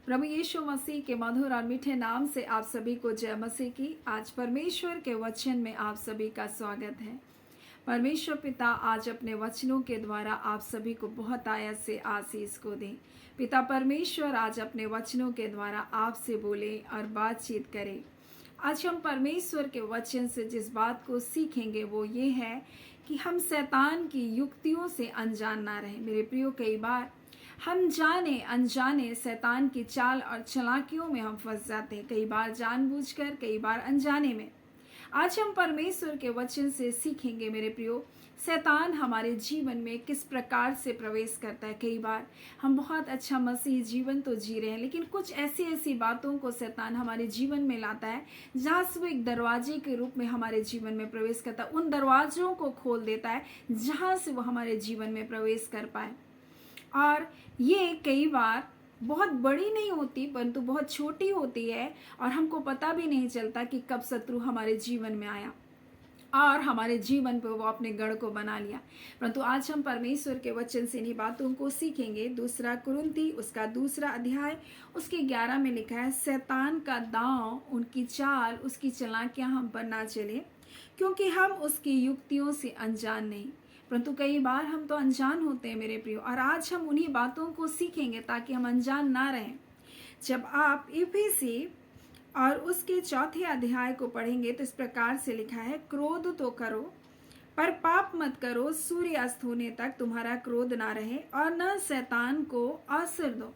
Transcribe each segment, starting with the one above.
प्रभु यीशु मसीह के मधुर और मीठे नाम से आप सभी को जय मसीह की। आज परमेश्वर के वचन में आप सभी का स्वागत है। परमेश्वर पिता आज अपने वचनों के द्वारा आप सभी को बहुत आयत से आशीष को दें। पिता परमेश्वर आज अपने वचनों के द्वारा आपसे बोले और बातचीत करें। आज हम परमेश्वर के वचन से जिस बात को सीखेंगे वो ये है कि हम शैतान की युक्तियों से अनजान ना रहें। मेरे प्रियो, कई बार हम जाने अनजाने शैतान की चाल और चालाकियों में हम फंस जाते हैं, कई बार जानबूझकर, कई बार अनजाने में। आज हम परमेश्वर के वचन से सीखेंगे मेरे प्रियो, शैतान हमारे जीवन में किस प्रकार से प्रवेश करता है। कई बार हम बहुत अच्छा मसीह जीवन तो जी रहे हैं, लेकिन कुछ ऐसी बातों को शैतान हमारे जीवन में लाता है जहाँ से वो एक दरवाजे के रूप में हमारे जीवन में प्रवेश करता है। उन दरवाजों को खोल देता है जहाँ से वो हमारे जीवन में प्रवेश कर पाए। और ये कई बार बहुत बड़ी नहीं होती परंतु बहुत छोटी होती है और हमको पता भी नहीं चलता कि कब शत्रु हमारे जीवन में आया और हमारे जीवन पर वो अपने गढ़ को बना लिया। परंतु आज हम परमेश्वर के वचन से इन्हीं बातों को सीखेंगे। 2 कुरिन्थी उसका 2 अध्याय उसके 11 में लिखा है, शैतान का दांव, उनकी चाल, उसकी चालाकियां हम पर ना चले, क्योंकि हम उसकी युक्तियों से अनजान नहीं। परंतु कई बार हम तो अनजान होते हैं मेरे प्रियो, और आज हम उन्हीं बातों को सीखेंगे ताकि हम अनजान ना रहें। जब आप इफिसी और उसके 4 अध्याय को पढ़ेंगे तो इस प्रकार से लिखा है, क्रोध तो करो पर पाप मत करो, सूर्य अस्त होने तक तुम्हारा क्रोध ना रहे और न शैतान को अवसर दो।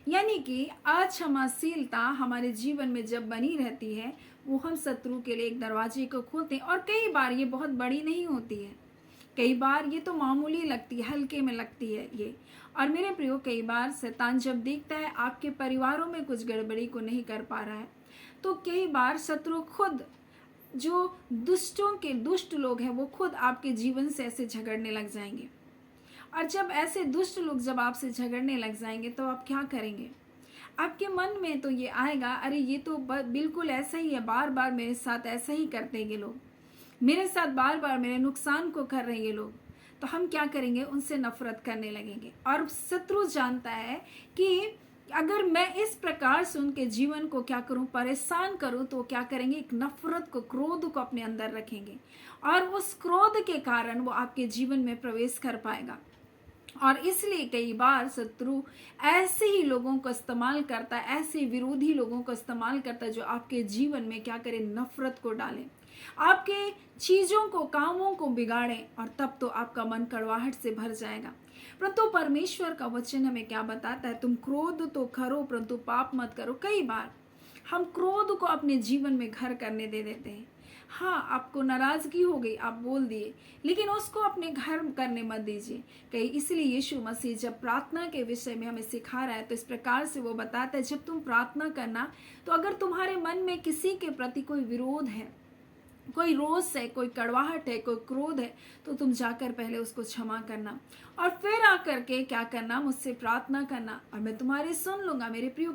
यानी कि अक्षमाशीलता हमारे जीवन में जब बनी रहती है वो हम शत्रु के लिए एक दरवाजे को खोलते हैं। और कई बार ये बहुत बड़ी नहीं होती है, कई बार ये तो मामूली लगती है, हल्के में लगती है ये। और मेरे प्रियो, कई बार शैतान जब देखता है आपके परिवारों में कुछ गड़बड़ी को नहीं कर पा रहा है तो कई बार शत्रु खुद, जो दुष्ट लोग हैं, वो खुद आपके जीवन से ऐसे झगड़ने लग जाएंगे। और जब ऐसे दुष्ट लोग जब आपसे झगड़ने लग जाएंगे तो आप क्या करेंगे? आपके मन में तो ये आएगा, अरे ये तो बिल्कुल ऐसा ही है, बार बार मेरे साथ ऐसा ही करते हैं ये लोग, मेरे साथ बार बार मेरे नुकसान को कर रहे हैं ये लोग। तो हम क्या करेंगे? उनसे नफरत करने लगेंगे। और शत्रु जानता है कि अगर मैं इस प्रकार से उनके जीवन को क्या करूं, परेशान करूं, तो क्या करेंगे? एक नफरत को, क्रोध को अपने अंदर रखेंगे और उस क्रोध के कारण वो आपके जीवन में प्रवेश कर पाएगा। और इसलिए कई बार शत्रु ऐसे ही लोगों को इस्तेमाल करता है, ऐसे विरोधी लोगों को इस्तेमाल करता है जो आपके जीवन में क्या करे? नफरत को डालें, आपके चीजों को, कामों को बिगाड़ें, और तब तो आपका मन कड़वाहट से भर जाएगा। परंतु परमेश्वर का वचन हमें क्या बताता है? तुम क्रोध तो करो परंतु पाप मत करो। कई बार हम क्रोध को अपने जीवन में घर करने दे देते हैं। हाँ, आपको नाराजगी हो गई, आप बोल दिए, लेकिन उसको अपने घर करने मत दीजिए। कहीं इसलिए यीशु मसीह जब प्रार्थना के विषय में हमें सिखा रहा है तो इस प्रकार से वो बताता है, जब तुम प्रार्थना करना तो अगर तुम्हारे मन में किसी के प्रति कोई विरोध है, कोई रोष है, कोई कड़वाहट है, कोई क्रोध है, तो तुम जाकर पहले उसको क्षमा करना और फिर आकर के क्या करना? मुझसे प्रार्थना करना और मैं तुम्हारे सुन लूंगा। मेरे प्रियो,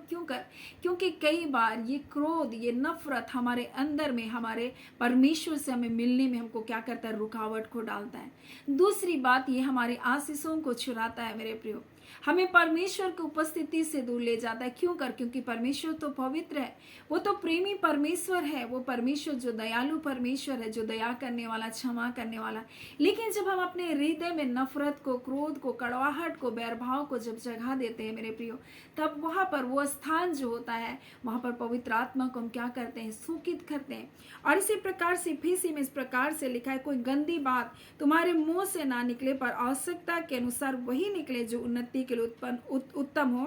क्योंकि कई बार ये क्रोध, ये नफरत हमारे अंदर में, हमारे परमेश्वर से हमें मिलने में हमको क्या करता है? रुकावट को डालता है। दूसरी बात, ये हमारे आशीषों को छुड़ाता है मेरे प्रियो, हमें परमेश्वर की उपस्थिति से दूर ले जाता है। क्योंकि परमेश्वर तो पवित्र है, वो तो प्रेमी परमेश्वर है, वो परमेश्वर जो दयालु परमेश्वर है, जो दया करने वाला, क्षमा करने वाला। लेकिन जब हम अपने हृदय में नफरत को, क्रोध को, कड़वाहट को, बैरभाव को जब जगह देते हैं मेरे प्रियो, तब वहां पर वो स्थान जो होता है, वहां पर पवित्र आत्मा को हम क्या करते हैं? सूकित करते हैं। और इसी प्रकार से इफिसी में इस प्रकार से लिखा है, कोई गंदी बात तुम्हारे मुंह से ना निकले, पर आवश्यकता के अनुसार वही निकले जो उन्नति के लिए उत्तम हो,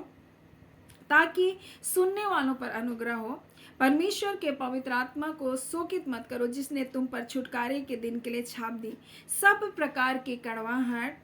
ताकि सुनने वालों पर अनुग्रह हो। परमेश्वर के पवित्र आत्मा को शोकित मत करो, जिसने तुम पर छुटकारे के दिन के लिए छाप दी। सब प्रकार की कड़वाहट,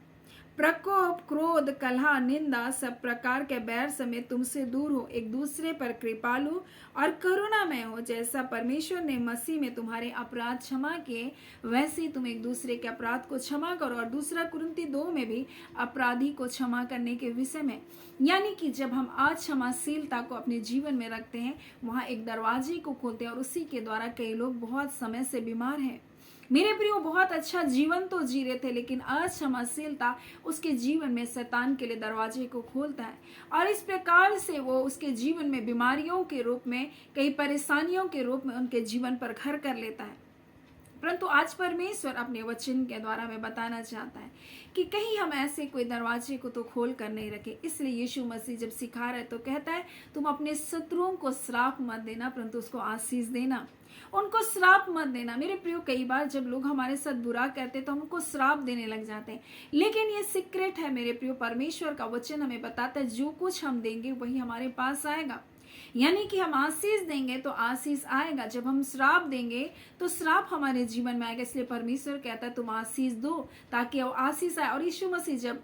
प्रकोप, क्रोध, कलह, निंदा, सब प्रकार के बैर समेत तुमसे दूर हो। एक दूसरे पर कृपालु और करुणामय हो। जैसा परमेश्वर ने मसीह में तुम्हारे अपराध क्षमा किए, वैसे ही तुम एक दूसरे के अपराध को क्षमा करो। और 2 कुरिन्थी 2 में भी अपराधी को क्षमा करने के विषय में, यानी कि जब हम अक्षमाशीलता को अपने जीवन में रखते हैं, वहाँ एक दरवाजे को खोलते हैं और उसी के द्वारा कई लोग बहुत समय से बीमार हैं, मेरे प्रियो बहुत अच्छा जीवन तो जी रहे थे, लेकिन अक्षमाशीलता उसके जीवन में शैतान के लिए दरवाजे को खोलता है और इस प्रकार से वो उसके जीवन में बीमारियों के रूप में, कई परेशानियों के रूप में उनके जीवन पर घर कर लेता है। परंतु आज परमेश्वर अपने वचन के द्वारा हमें बताना चाहता है कि कहीं हम ऐसे कोई दरवाजे को तो खोल कर नहीं रखे। इसलिए यीशु मसीह जब सिखा रहे तो कहता है, तुम अपने शत्रुओं को श्राप मत देना परंतु उसको आशीष देना, उनको श्राप मत देना। मेरे प्रियो, कई बार जब लोग हमारे साथ बुरा करते तो हम उनको श्राप देने लग जाते हैं, लेकिन ये सीक्रेट है मेरे प्रियो। परमेश्वर का वचन हमें बताता है जो कुछ हम देंगे वही हमारे पास आएगा। यानी कि हम आशीष देंगे तो आशीष आएगा, जब हम श्राप देंगे तो श्राप हमारे जीवन में आएगा। इसलिए परमेश्वर कहता है तुम आशीष दो ताकि वो आशीष आए। और यीशु मसीह जब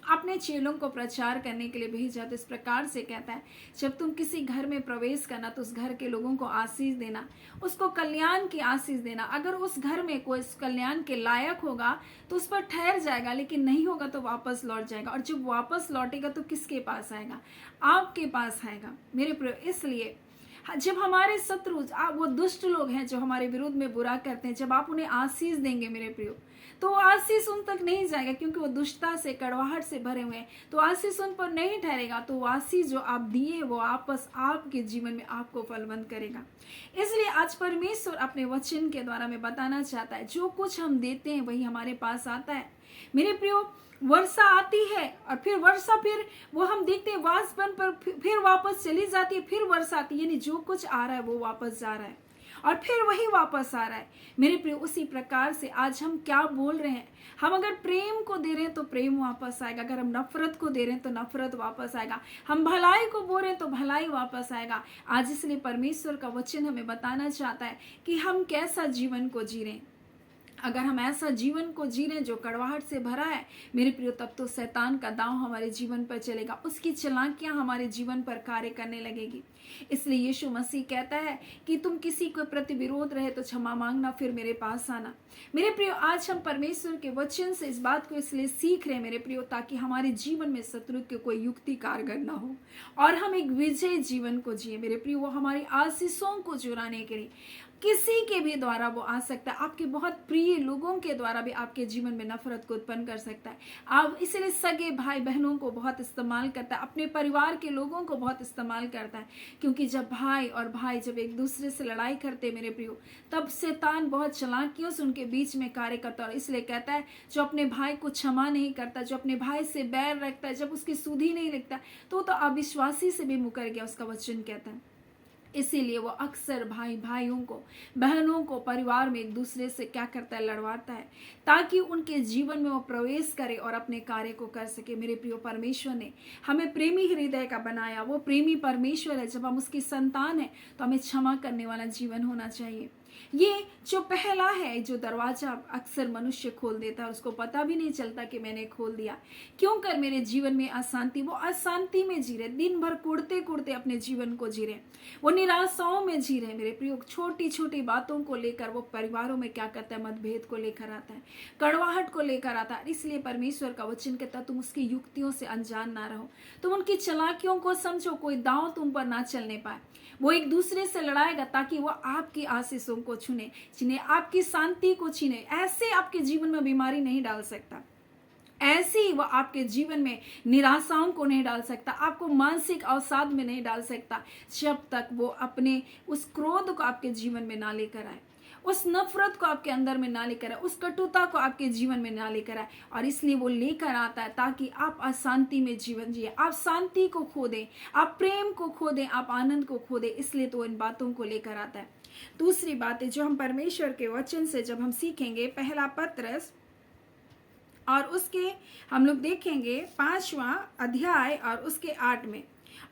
अपने चेलों को प्रचार करने के लिए भेजा तो इस प्रकार से कहता है, जब तुम किसी घर में प्रवेश करना तो उस घर के लोगों को आशीष देना, उसको कल्याण की आशीष देना। अगर उस घर में कोई उस कल्याण के लायक होगा तो उस पर ठहर जाएगा, लेकिन नहीं होगा तो वापस लौट जाएगा। और जब वापस लौटेगा तो किसके पास आएगा? आपके पास आएगा मेरे प्रिय। इसलिए जब हमारे शत्रु, वो दुष्ट लोग हैं जो हमारे विरुद्ध में बुरा करते हैं, जब आप उन्हें आशीष देंगे मेरे प्रियो, तो आशीष उन तक नहीं जाएगा, क्योंकि वो दुष्टता से, कड़वाहट से भरे हुए हैं, तो आशीष उन पर नहीं ठहरेगा। तो आशीष जो आप दिए वो आपस आपके जीवन में आपको फलवंत करेगा। इसलिए आज परमेश्वर अपने वचन के द्वारा में बताना चाहता है, जो कुछ हम देते हैं वही हमारे पास आता है मेरे प्रियो। वर्षा आती है और फिर वर्षा, फिर वो हम देखते हैं वासवन पर फिर वापस चली जाती है, फिर वर्षा आती है, यानी जो कुछ आ रहा है वो वापस जा रहा है और फिर वही वापस आ रहा है मेरे प्रियो। उसी प्रकार से आज हम क्या बोल रहे हैं, हम अगर प्रेम को दे रहे हैं तो प्रेम वापस आएगा, अगर हम नफरत को दे रहे हैं तो नफरत वापस आएगा, हम भलाई को बोल रहे हैं तो भलाई वापस आएगा आज। इसलिए परमेश्वर का वचन हमें बताना चाहता है कि हम कैसा जीवन को जी रहे हैं। अगर हम ऐसा जीवन को जी रहे हैं जो कड़वाहट से भरा है मेरे प्रियो, तब तो शैतान का दांव हमारे जीवन पर चलेगा, उसकी चालाकियां हमारे जीवन पर कार्य करने लगेगी। इसलिए यीशु मसीह कहता है कि तुम किसी को प्रति विरोध रहे तो क्षमा मांगना, फिर मेरे पास आना। मेरे प्रियो, आज हम परमेश्वर के वचन से इस बात को इसलिए सीख रहे हैं मेरे प्रियो, ताकि हमारे जीवन में शत्रु के कोई युक्ति कारगर ना हो और हम एक विजय जीवन को जिए मेरे प्रियो। वो हमारी आशीषों को चुराने के लिए किसी के भी द्वारा वो आ सकता है, आपके बहुत प्रिय लोगों के द्वारा भी आपके जीवन में नफरत को उत्पन्न कर सकता है। आप इसलिए सगे भाई बहनों को बहुत इस्तेमाल करता है, अपने परिवार के लोगों को बहुत इस्तेमाल करता है, क्योंकि जब भाई और भाई जब एक दूसरे से लड़ाई करते हैं मेरे प्रियो, तब शैतान बहुत चालाकियों से उनके बीच में कार्य करता है। और इसलिए कहता है, जो अपने भाई को क्षमा नहीं करता, जो अपने भाई से बैर रखता है, जब उसकी सुधि नहीं लगता तो अविश्वासी से भी मुकर गया, उसका वचन कहता है। इसीलिए वो अक्सर भाई भाइयों को, बहनों को, परिवार में एक दूसरे से क्या करता है, लड़वाता है, ताकि उनके जीवन में वो प्रवेश करे और अपने कार्य को कर सके। मेरे प्रियो, परमेश्वर ने हमें प्रेमी हृदय का बनाया, वो प्रेमी परमेश्वर है। जब हम उसकी संतान है तो हमें क्षमा करने वाला जीवन होना चाहिए। ये जो पहला है, जो दरवाजा अक्सर मनुष्य खोल देता है, उसको पता भी नहीं चलता कि मैंने खोल दिया। क्यों कर मेरे जीवन में अशांति, वो अशांति में जी रहे, दिन भर कुड़ते कुड़ते अपने जीवन को जी रहे, वो निराशाओं में जी रहे मेरे प्रियो। छोटी छोटी बातों को लेकर वो परिवारों में क्या करता है, मतभेद को लेकर आता है, कड़वाहट को लेकर आता है। इसलिए परमेश्वर का वचन कहता है, तुम उसकी युक्तियों से अनजान ना रहो, तुम उनकी चालाकियों को समझो, कोई दांव तुम पर ना चलने पाए। वो एक दूसरे से लड़ाएगा ताकि वो आपकी आशीषों को छीने, आपकी शांति को छीने। ऐसे आपके जीवन में बीमारी नहीं डाल सकता, ऐसे ही वो आपके जीवन में निराशाओं को नहीं डाल सकता, आपको मानसिक अवसाद में नहीं डाल सकता, जब तक वो अपने उस क्रोध को आपके जीवन में ना लेकर आए, उस नफरत को आपके अंदर में ना लेकर आए, उस कटुता को आपके जीवन में ना लेकर आए। और इसलिए वो लेकर आता है ताकि आप अशांति में जीवन जिए, आप शांति को खो दें, आप प्रेम को खो दें, आप आनंद को खो दें। इसलिए तो इन बातों को लेकर आता है। दूसरी बात है जो हम परमेश्वर के वचन से जब हम सीखेंगे, पहला पत्रस और उसके हम लोग देखेंगे 5वां अध्याय और उसके 8 में,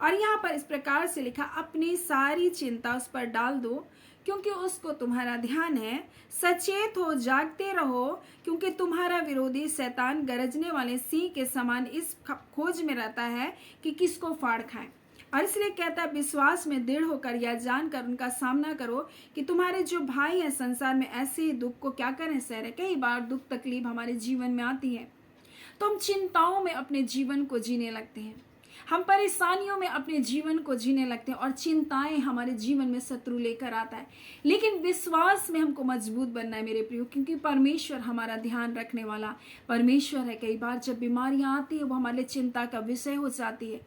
और यहाँ पर इस प्रकार से लिखा, अपनी सारी चिंता उस पर डाल दो क्योंकि उसको तुम्हारा ध्यान है। सचेत हो, जागते रहो, क्योंकि तुम्हारा विरोधी शैतान गरजने वाले सिंह के समान इस खोज में रहता है कि किसको फाड़ खाए। और इसलिए कहता है, विश्वास में दृढ़ होकर यह जानकर उनका सामना करो कि तुम्हारे जो भाई हैं संसार में ऐसे ही दुख को क्या करें, सह रहे। कई बार दुख तकलीफ हमारे जीवन में आती है तो हम चिंताओं में अपने जीवन को जीने लगते हैं, हम परेशानियों में अपने जीवन को जीने लगते हैं और चिंताएं हमारे जीवन में शत्रु लेकर आता है। लेकिन विश्वास में हमको मजबूत बनना है मेरे प्रियो, क्योंकि परमेश्वर हमारा ध्यान रखने वाला परमेश्वर है। कई बार जब बीमारियां आती है वो हमारे लिए चिंता का विषय हो जाती है।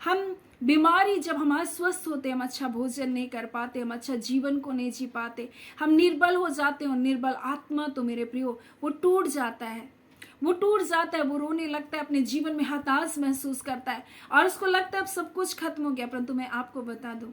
हम बीमारी जब हमारे स्वस्थ होते हैं, हम अच्छा भोजन नहीं कर पाते, हम अच्छा जीवन को नहीं जी पाते, हम निर्बल हो जाते हैं। और निर्बल आत्मा तो मेरे प्रियो वो टूट जाता है, वो टूट जाता है, वो रोने लगता है, अपने जीवन में हताश महसूस करता है और उसको लगता है अब सब कुछ खत्म हो गया। परंतु मैं आपको बता दूं,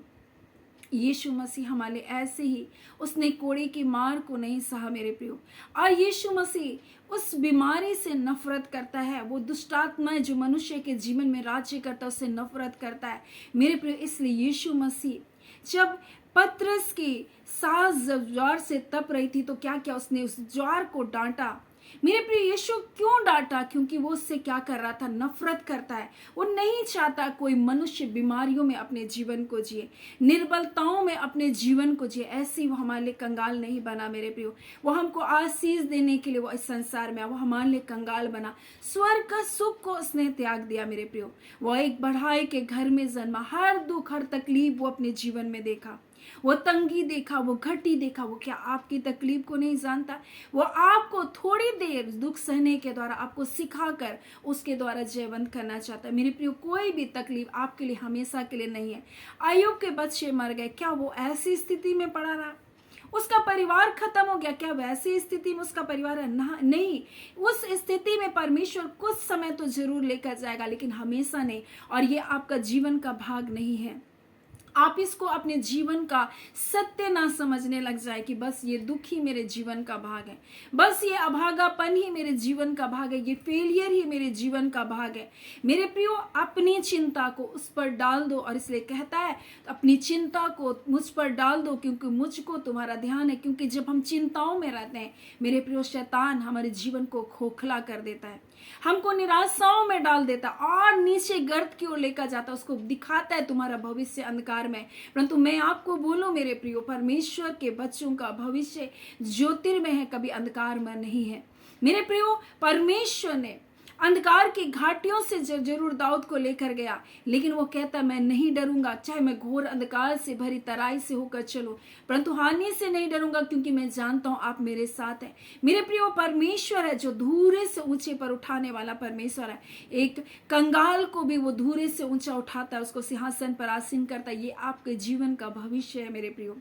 यीशु मसीह हमारे लिए ऐसे ही, उसने कोड़े की मार को नहीं सहा मेरे प्रियो। और यीशु मसीह उस बीमारी से नफरत करता है। वो दुष्टात्मा जो मनुष्य के जीवन में राज्य करता है उससे नफरत करता है मेरे प्रियो। इसलिए यीशु मसीह जब पतरस की सांस जब ज्वार से तप रही थी तो क्या किया, उसने उस ज्वार को डांटा। मेरे प्रिय, यीशु क्यों डांटा? क्योंकि वो उससे क्या कर रहा था, नफरत करता है। वो नहीं चाहता कोई मनुष्य बीमारियों में अपने जीवन को जिए, निर्बलताओं में अपने जीवन को जिए। ऐसी वो हमारे लिए कंगाल नहीं बना मेरे प्रियो। वो हमको आशीष देने के लिए वो इस संसार में वो हमारे लिए कंगाल बना। स्वर्ग का सुख को उसने त्याग दिया मेरे प्रियो। वो एक बढ़ाई के घर में जन्मा, हर दुख हर तकलीफ वो अपने जीवन में देखा, वो तंगी देखा, वो घटी देखा। वो क्या आपकी तकलीफ को नहीं जानता? वो आपको थोड़ी देर दुख सहने के द्वारा आपको सिखाकर उसके द्वारा जयवंत करना चाहता है मेरे प्रियो। कोई भी तकलीफ आपके लिए हमेशा के लिए नहीं है। अय्यूब के बच्चे मर गए, क्या वो ऐसी स्थिति में पड़ा रहा? उसका परिवार खत्म हो गया, क्या वैसी स्थिति में उसका परिवार है? नहीं, उस स्थिति में परमेश्वर कुछ समय तो जरूर लेकर जाएगा, लेकिन हमेशा नहीं। और ये आपका जीवन का भाग नहीं है। आप इसको अपने जीवन का सत्य ना समझने लग जाए कि बस ये दुख ही मेरे जीवन का भाग है, बस ये अभागापन ही मेरे जीवन का भाग है, ये फेलियर ही मेरे जीवन का भाग है। मेरे प्रियो, अपनी चिंता को उस पर डाल दो। और इसलिए कहता है अपनी चिंता को मुझ पर डाल दो, क्योंकि मुझको तुम्हारा ध्यान है। क्योंकि जब हम चिंताओं में रहते हैं मेरे प्रियो, शैतान हमारे जीवन को खोखला कर देता है, हमको निराशाओं में डाल देता और नीचे गर्त की ओर लेकर जाता, उसको दिखाता है तुम्हारा भविष्य अंधकार में। परंतु मैं आपको बोलूं मेरे प्रियो, परमेश्वर के बच्चों का भविष्य ज्योतिर्मय है, कभी अंधकार में नहीं है मेरे प्रियो। परमेश्वर ने अंधकार की घाटियों से जरूर दाऊद को लेकर गया, लेकिन वो कहता मैं नहीं डरूंगा, चाहे मैं घोर अंधकार से भरी तराई से होकर चलूं, परंतु हानि से नहीं डरूंगा, क्योंकि मैं जानता हूं आप मेरे साथ हैं। मेरे प्रियो, परमेश्वर है जो धूरे से ऊंचे पर उठाने वाला परमेश्वर है। एक कंगाल को भी वो धूरे से ऊंचा उठाता है, उसको सिंहासन पर आसीन करता है। ये आपके जीवन का भविष्य है मेरे प्रियो।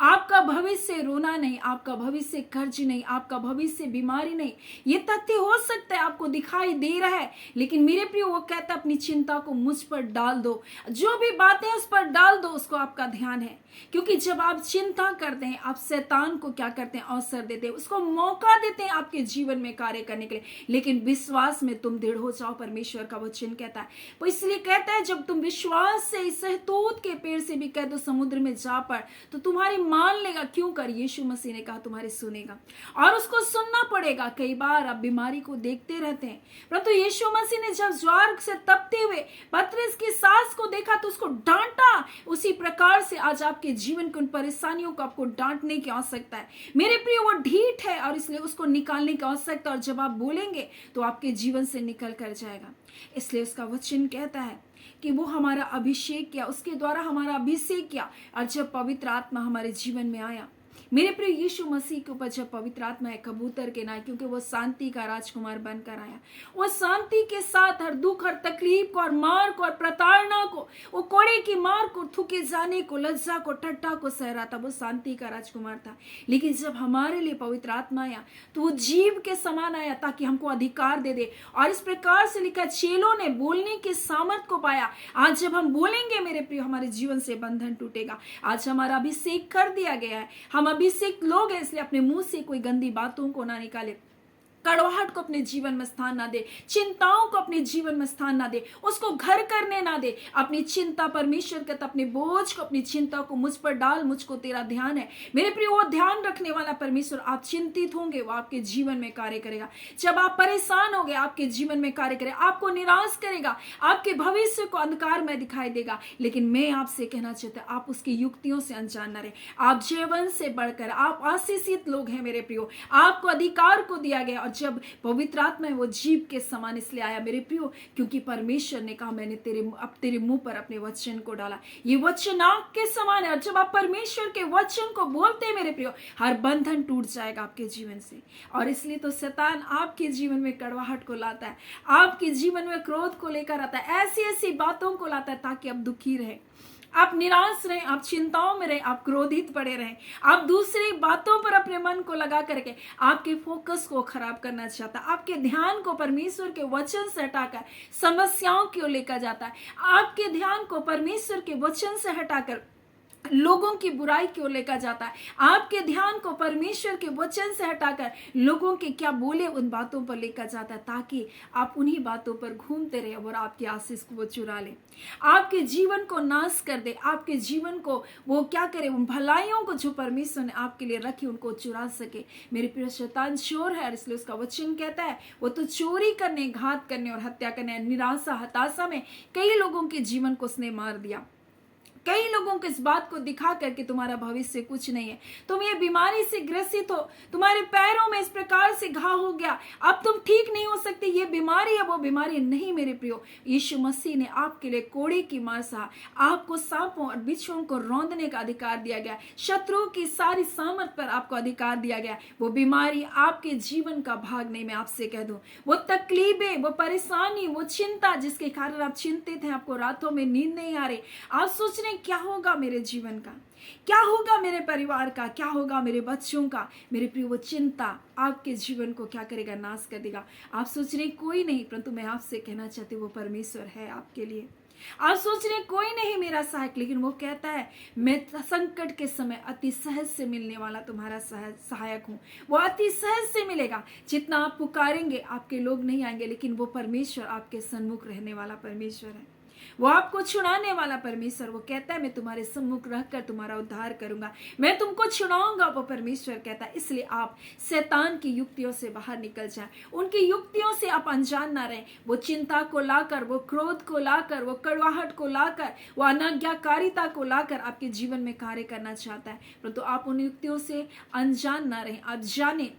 आपका भविष्य रोना नहीं, आपका भविष्य कर्ज नहीं, आपका भविष्य बीमारी नहीं। ये तथ्य हो सकता है आपको दिखाई दे रहा है, लेकिन मेरे प्रियो वो कहता है अपनी चिंता को मुझ पर डाल दो, जो भी बातें उस पर डाल दो, उसको आपका ध्यान है। क्योंकि जब आप चिंता करते हैं आप शैतान को क्या करते हैं, अवसर देते हैं, उसको मौका देते हैं आपके जीवन में कार्य करने के लिए। लेकिन विश्वास में तुम दृढ़ हो जाओ, परमेश्वर का वचन कहता है। वो इसलिए कहता है जब तुम विश्वास से इस सहतूत के पेड़ से भी कह दो समुद्र में जा पड़, तो तुम्हारी मान लेगा। क्यों कर? यीशु मसीह ने कहा तुम्हारे सुनेगा, और उसको सुनना पड़ेगा। कई बार आप बीमारी को देखते रहते हैं, परंतु यीशु मसीह ने जब ज्वार से तपते हुए पतरस की सास को देखा तो उसको डांटा। उसी प्रकार से आज आपके जीवन की उन परेशानियों को आपको डांटने की आवश्यकता है मेरे प्रियो। वो ढीठ है और इसलिए उसको निकालने की आवश्यकता, और जब आप बोलेंगे तो आपके जीवन से निकल कर जाएगा। इसलिए उसका वचन कहता है कि वो हमारा अभिषेक किया, उसके द्वारा हमारा अभिषेक किया। और जब पवित्र आत्मा हमारे जीवन में आया मेरे प्रिय, यीशु मसीह के ऊपर जब पवित्र आत्मा है कबूतर के ना, क्योंकि वो शांति का राजकुमार बनकर आया। वो शांति के साथ हर दुख हर तकलीफ को और मार को और प्रताड़ना को, वो कोड़े की मार को, थूके जाने को, लज्जा को, ठट्ठा को सह रहा था। वो शांति का राजकुमार था। लेकिन जब हमारे लिए पवित्र आत्मा आया तो वो जीव के समान आया, ताकि हमको अधिकार दे दे। और इस प्रकार से लिखा, चेलों ने बोलने के सामर्थ को पाया। आज जब हम बोलेंगे मेरे प्रिय, हमारे जीवन से बंधन टूटेगा। आज हमारा अभिषेक कर दिया गया है, हम अभिषेक लोग हैं, इसलिए अपने मुंह से कोई गंदी बातों को ना निकाले, कड़वाहट को अपने जीवन में स्थान ना दे, चिंताओं को अपने जीवन में स्थान ना दे, उसको घर करने ना दे। अपनी चिंता, परमेश्वर कहता अपने बोझ को, अपनी चिंता को मुझ पर डाल, मुझको तेरा ध्यान है मेरे प्रिय। वो ध्यान रखने वाला परमेश्वर, आप चिंतित होंगे वो आपके जीवन में कार्य करेगा। जब आप परेशान होंगे आपके जीवन में कार्य करेगा, आपको निराश करेगा, आपके भविष्य को अंधकार में दिखाई देगा। लेकिन मैं आपसे कहना चाहता हूं, आप उसकी युक्तियों से अनजान न रहे। आप जीवन से बढ़कर आप आशीषित लोग हैं मेरे प्रियो, आपको अधिकार को दिया गया। और और जब पवित्र आत्मा वो जीभ के समान इसलिए आया मेरे प्रियो, क्योंकि परमेश्वर ने कहा मैंने तेरे मुंह पर अपने वचन को डाला। ये वचन आग के समान है, और जब आप परमेश्वर के वचन को बोलते हैं मेरे प्रियो, हर बंधन टूट जाएगा आपके जीवन से। और इसलिए तो शैतान आपके जीवन में कड़वाहट को लाता है, आपके जीवन में क्रोध को लेकर आता है, ऐसी ऐसी बातों को लाता है ताकि आप दुखी रहे, आप निराश रहें, आप चिंताओं में रहें, आप क्रोधित पड़े रहें, आप दूसरी बातों पर अपने मन को लगा करके आपके फोकस को खराब करना चाहता है, आपके ध्यान को परमेश्वर के वचन से हटाकर समस्याओं की ओर लेकर जाता है, आपके ध्यान को परमेश्वर के वचन से हटाकर लोगों की बुराई की ओर लेकर जाता है, आपके ध्यान को परमेश्वर के वचन से हटाकर लोगों के क्या बोले उन बातों पर लेकर जाता है, ताकि आप उन्हीं बातों पर घूमते रहे और आपकी आशीष को वो चुरा ले, आपके जीवन को नाश कर दे, आपके जीवन को वो क्या करे, उन भलाइयों को जो परमेश्वर ने आपके लिए रखी उनको चुरा सके। मेरे प्रिय, शैतान चोर है, इसलिए उसका वचन कहता है वो तो चोरी करने, घात करने और हत्या करने, निराशा हताशा में कई लोगों के जीवन को उसने मार दिया। कई लोगों को इस बात को दिखा करके तुम्हारा भविष्य कुछ नहीं है, तुम ये बीमारी से ग्रसित हो, तुम्हारे पैरों में इस प्रकार से घाव हो गया, अब तुम ठीक नहीं हो सकते, ये बीमारी है वो बीमारी नहीं। मेरे प्रियो, यीशु मसीह ने आपके लिए कोड़े की मार सहा, आपको सांपों और बिच्छुओं को रौंदने का अधिकार दिया गया, शत्रुओं की सारी सामर्थ पर आपको अधिकार दिया गया। वो बीमारी आपके जीवन का भाग नहीं, मैं आपसे कह दूं, वो तकलीफें, वो परेशानी, वो चिंता जिसके कारण आप चिंतित हैं, आपको रातों में नींद नहीं आ रही, आप सोच रहे क्या होगा मेरे जीवन का, क्या होगा मेरे परिवार का, क्या होगा मेरे बच्चों का। मेरे प्रिय, वो चिंता आपके जीवन को क्या करेगा, नाश कर देगा। आप सोच रहे कोई नहीं, परंतु मैं आपसे कहना चाहती हूँ वो परमेश्वर है आपके लिए। आप सोच रहे कोई नहीं मेरा सहायक, लेकिन वो कहता है मैं संकट के समय अति सहज से मिलने वाला तुम्हारा सहायक हूँ। वो अति सहज से मिलेगा, जितना आप पुकारेंगे आपके लोग नहीं आएंगे, लेकिन वो परमेश्वर आपके सन्मुख रहने वाला परमेश्वर है, वो आपको छुड़ाने वाला परमेश्वर। वो कहता है मैं तुम्हारे सम्मुख रहकर तुम्हारा उद्धार करूंगा, मैं तुमको छुड़ाऊंगा, वो परमेश्वर कहता है। इसलिए आप शैतान की युक्तियों से बाहर निकल जाएं, उनकी युक्तियों से आप अनजान ना रहें। वो चिंता को लाकर, वो क्रोध को लाकर, वो कड़वाहट को लाकर, वो अनाज्ञाकारिता को लाकर आपके जीवन में कार्य करना चाहता है, परंतु आप उन युक्तियों से अनजान ना रहें। आप जाने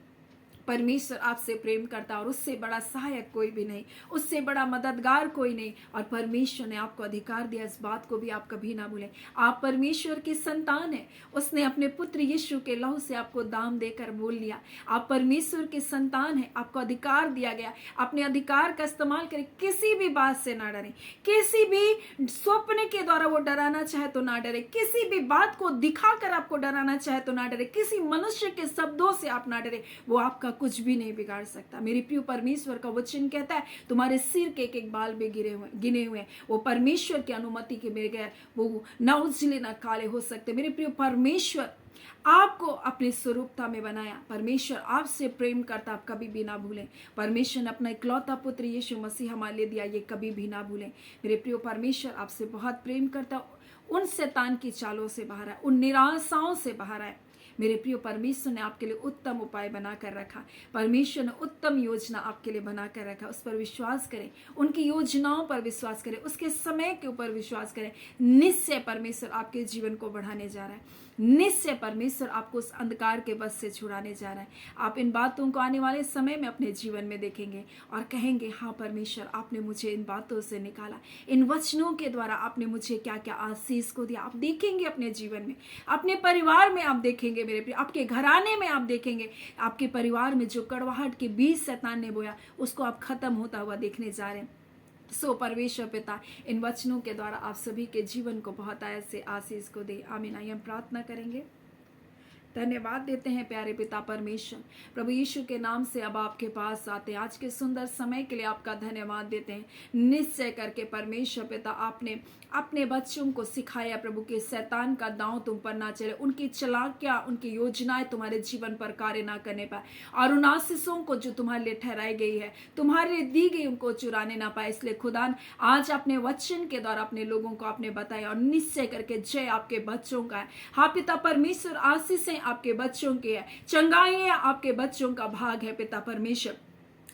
परमेश्वर आपसे प्रेम करता और उससे बड़ा सहायक कोई भी नहीं, उससे बड़ा मददगार कोई नहीं, और परमेश्वर ने आपको अधिकार दिया, इस बात को भी आप कभी ना भूलें। आप परमेश्वर की संतान है, उसने अपने पुत्र यीशु के लहू से आपको दाम देकर मोल लिया। आप परमेश्वर के संतान है, आपको अधिकार दिया गया, अपने अधिकार का इस्तेमाल करें। किसी भी बात से ना डरें, किसी भी स्वप्न के द्वारा वो डराना चाहे तो ना डरे, किसी भी बात को दिखाकर आपको डराना चाहे तो ना डरे, किसी मनुष्य के शब्दों से आप ना डरे, वो आपका कुछ भी नहीं बिगाड़ सकता। मेरे प्रिय, परमेश्वर का वचन कहता है तुम्हारे सिर के एक एक बाल भी गिने हुए, वो परमेश्वर की अनुमति के बगैर वो ना उजले ना काले हो सकते। मेरे प्रिय, परमेश्वर आपको अपने स्वरूपता में बनाया, परमेश्वर आपसे प्रेम करता, आप कभी भी ना भूलें। परमेश्वर ने अपना इकलौता पुत्र यीशु मसीह हमारे लिए दिया, ये कभी भी ना भूलें। मेरे प्रिय, परमेश्वर आपसे बहुत प्रेम करता, उन शैतान की चालों से बाहर आए, उन निराशाओं से बाहर आए। मेरे प्रिय, परमेश्वर ने आपके लिए उत्तम उपाय बनाकर रखा, परमेश्वर ने उत्तम योजना आपके लिए बनाकर रखा। उस पर विश्वास करें, उनकी योजनाओं पर विश्वास करें, उसके समय के ऊपर विश्वास करें। निश्चय परमेश्वर आपके जीवन को बढ़ाने जा रहा है, निश्चय परमेश्वर आपको उस अंधकार के बस से छुड़ाने जा रहा है। आप इन बातों को आने वाले समय में अपने जीवन में देखेंगे और कहेंगे हाँ परमेश्वर, आपने मुझे इन बातों से निकाला, इन वचनों के द्वारा आपने मुझे क्या क्या आशीष को दिया। आप देखेंगे अपने जीवन में, अपने परिवार में आप देखेंगे मेरे प्रिय, आपके घराने में आप देखेंगे, आपके परिवार में जो कड़वाहट के बीज शैतान ने बोया उसको आप खत्म होता हुआ देखने जा रहे हैं। सो परमेश्वर पिता इन वचनों के द्वारा आप सभी के जीवन को बहुत आयत से आशीष को दे। आमीन। आइए हम प्रार्थना करेंगे। धन्यवाद देते हैं प्यारे पिता परमेश्वर, प्रभु यीशु के नाम से अब आपके पास आते हैं। आज के सुंदर समय के लिए आपका धन्यवाद देते हैं। निश्चय करके परमेश्वर पिता आपने अपने बच्चों को सिखाया प्रभु के शैतान का दांव तुम पर ना चले, उनकी चालाकियां, उनकी योजनाएं तुम्हारे जीवन पर कार्य ना करने पाए, और उन आशीषों को जो तुम्हारे लिए ठहराई गई है, तुम्हारे लिए दी गई, उनको चुराने ना पाए। इसलिए खुदा आज अपने वचन के द्वारा अपने लोगों को आपने बताया, और निश्चय करके जय आपके बच्चों का है। हाँ पिता परमेश्वर, आशीषें आपके बच्चों की है, चंगाई आपके बच्चों का भाग है पिता परमेश्वर।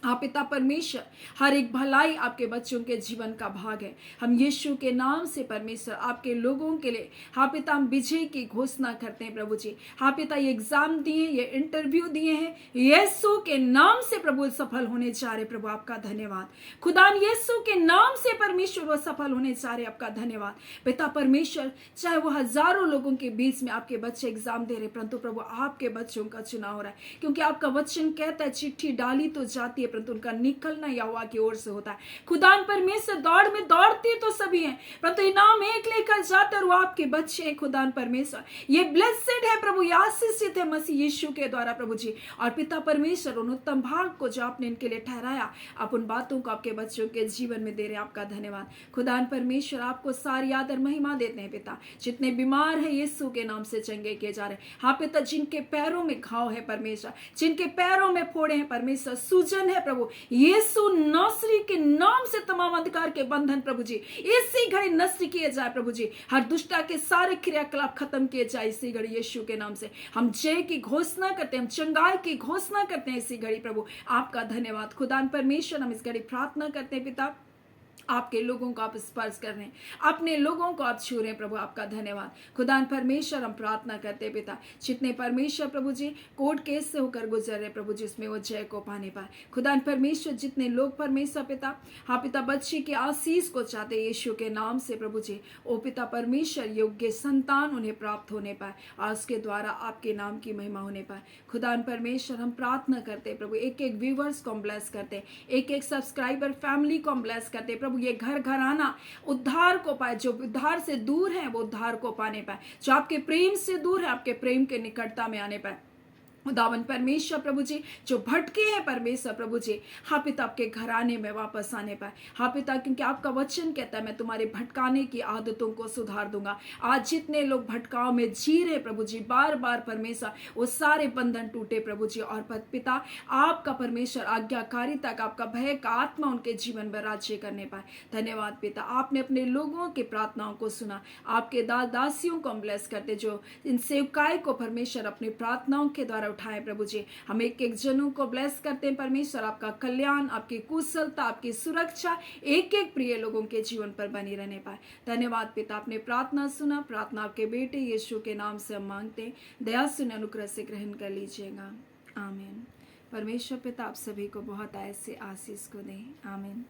हाँ पिता परमेश्वर, हर एक भलाई आपके बच्चों के जीवन का भाग है। हम यीशु के नाम से परमेश्वर आपके लोगों के लिए हाँ पिता हम विजय की घोषणा करते हैं प्रभु जी। हाँ पिता ये एग्जाम दिए, ये इंटरव्यू दिए हैं, यीशु के नाम से प्रभु सफल होने जा रहे प्रभु, आपका धन्यवाद। खुदा यीशु के नाम से परमेश्वर वो सफल होने जा रहे, आपका धन्यवाद पिता परमेश्वर। चाहे वो हजारों लोगों के बीच में आपके बच्चे एग्जाम दे रहे, परंतु प्रभु आपके बच्चों का चुनाव हो रहा है, क्योंकि आपका वचन कहता है चिट्ठी डाली तो जाती है परंतु उनका निकलना यहोवा की ओर से होता है। खुदान परमेश्वर दौड़ में दौड़ते तो सभी हैं परंतु इनाम एक लेकर जाते और वो आपके बच्चे हैं। खुदान परमेश्वर ये ब्लेसेड है प्रभु, ये आशीषित है मसीह यीशु के द्वारा प्रभु जी। और पिता परमेश्वर उन उत्तम भाग को जो आपने इनके लिए ठहराया, आप उन बातों को आपके बच्चों के जीवन में दे रहे हैं, आपका धन्यवाद। खुदान परमेश्वर आपको सारी आदर महिमा देते हैं पिता। जितने बीमार है यीशु के नाम से चंगे किए जा रहे हैं। हाँ पिता जिनके पैरों में घाव है परमेश्वर, जिनके पैरों में फोड़े हैं परमेश्वर, सूजन है प्रभु, यीशु नासरी के नाम से तमाम अंधकार के बंधन प्रभु जी इसी घड़ी नष्ट किए जाए प्रभु जी। हर दुष्टा के सारे क्रियाकलाप खत्म किए जाए इसी घड़ी यीशु के नाम से। हम जय की घोषणा करते हैं, हम चंगाई की घोषणा करते हैं इसी घड़ी प्रभु, आपका धन्यवाद। खुदान परमेश्वर हम इस घड़ी प्रार्थना करते हैं पिता, आपके लोगों को आप स्पर्श कर रहे हैं, अपने लोगों को आप छू रहे हैं प्रभु, आपका धन्यवाद। खुदान परमेश्वर हम प्रार्थना करते हैं पिता, जितने परमेश्वर प्रभु जी कोर्ट केस से होकर गुजर रहे प्रभु जी उसमें वो जय को पाने पाए। खुदान परमेश्वर जितने लोग परमेश्वर पिता हाँ पिता बच्ची के आशीष को चाहते यीशु के नाम से प्रभु जी, ओ पिता परमेश्वर योग्य संतान उन्हें प्राप्त होने पाए और उसके द्वारा आपके नाम की महिमा होने पाए। खुदान परमेश्वर हम प्रार्थना करते हैं प्रभु, एक एक व्यूवर्स को हम ब्लेस करते हैं, एक एक सब्सक्राइबर फैमिली को हम ब्लेस करते हैं प्रभु। ये घर घराना उद्धार को पाए, जो उद्धार से दूर है वो उद्धार को पाने पाए, जो आपके प्रेम से दूर है आपके प्रेम के निकटता में आने पाए। खुदावन परमेश्वर प्रभु जी जो भटके हैं परमेश्वर प्रभु जी हाँ पिता आपके घराने में वापस आने पाए। हाँ पिता क्योंकि आपका वचन कहता है मैं तुम्हारे भटकाने की आदतों को सुधार दूंगा। आज जितने लोग भटकाव में जी रहे प्रभु जी बार बार परमेश्वर वो सारे बंधन टूटे प्रभु जी, और पिता आपका परमेश्वर आज्ञाकारिता का आपका भय का आत्मा उनके जीवन में राज्य करने पाए। धन्यवाद पिता, आपने अपने लोगों के प्रार्थनाओं को सुना। आपके दासियों को हम ब्लेस करते जो इन सेवकाई को परमेश्वर अपनी प्रार्थनाओं के द्वारा उठाए प्रभु जी। हम एक एक जनों को ब्लेस करते हैं परमेश्वर, आपका कल्याण आपकी कुशलता आपकी सुरक्षा एक एक प्रिय लोगों के जीवन पर बनी रहने पाए। धन्यवाद पिता, आपने प्रार्थना सुना, प्रार्थना आपके बेटे यीशु के नाम से हम मांगते हैं, दया सुन अनुग्रह से ग्रहण कर लीजिएगा, आमीन। परमेश्वर पिता आप सभी को बहुत ऐसे आशीष को दें, आमीन।